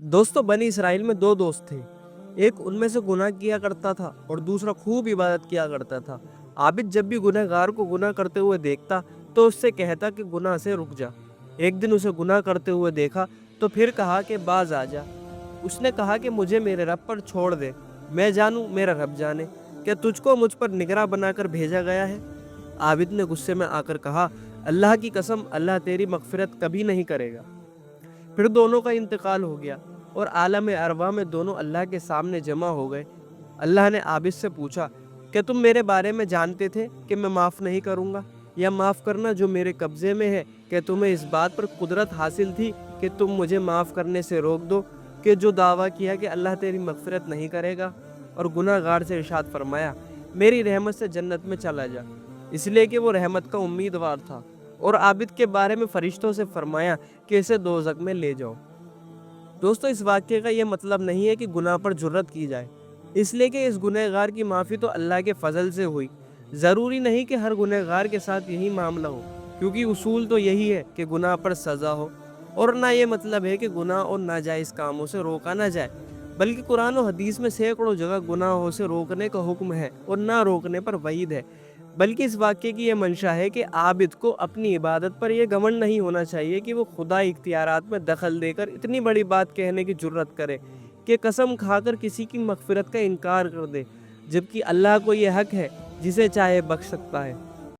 दोस्तों, बनी इसराइल में दो दोस्त थे। एक उनमें से गुनाह किया करता था और दूसरा खूब इबादत किया करता था। आबिद जब भी गुनहगार को गुनाह करते हुए देखता तो उससे कहता कि गुनाह से रुक जा। एक दिन उसे गुनाह करते हुए देखा तो फिर कहा कि बाज आ जा। उसने कहा कि मुझे मेरे रब पर छोड़ दे, मैं जानूं मेरा रब जाने। क्या तुझको मुझ पर निगरां बनाकर भेजा गया है? आबिद ने गुस्से में आकर कहा, अल्लाह की कसम, अल्लाह तेरी मगफिरत कभी नहीं करेगा। फिर दोनों का इंतकाल हो गया और आलम अरवा में दोनों अल्लाह के सामने जमा हो गए। अल्लाह ने आबिद से पूछा, क्या तुम मेरे बारे में जानते थे कि मैं माफ़ नहीं करूँगा, या माफ़ करना जो मेरे कब्ज़े में है? क्या तुम्हें इस बात पर कुदरत हासिल थी कि तुम मुझे माफ़ करने से रोक दो कि जो दावा किया कि अल्लाह तेरी मगफिरत नहीं करेगा? और गुनाहगार से इरशाद फरमाया, मेरी रहमत से जन्नत में चला जा, इसलिए कि वो रहमत का उम्मीदवार था। और आबिद के बारे में फरिश्तों से फरमाया कि इसे दोज़ख में ले जाओ। दोस्तों, इस वाक्य का ये मतलब नहीं है कि गुनाह पर जुर्रत की जाए, इसलिए कि इस गुनहगार की माफ़ी तो अल्लाह के फजल से हुई। ज़रूरी नहीं कि हर गुनहगार के साथ यही मामला हो, क्योंकि उसूल तो यही है कि गुनाह पर सज़ा हो। और ना ये मतलब है कि गुनाह और नाजायज़ कामों से रोका ना जाए, बल्कि कुरान और हदीस में सैकड़ों जगह गुनाहों से रोकने का हुक्म है और ना रोकने पर वईद है। बल्कि इस वाक्य की ये मंशा है कि आबिद को अपनी इबादत पर यह घमंड नहीं होना चाहिए कि वो खुदाई इख्तियारात में दखल देकर इतनी बड़ी बात कहने की जुर्रत करे कि कसम खाकर किसी की मगफिरत का इनकार कर दे, जबकि अल्लाह को ये हक है जिसे चाहे बख्श सकता है।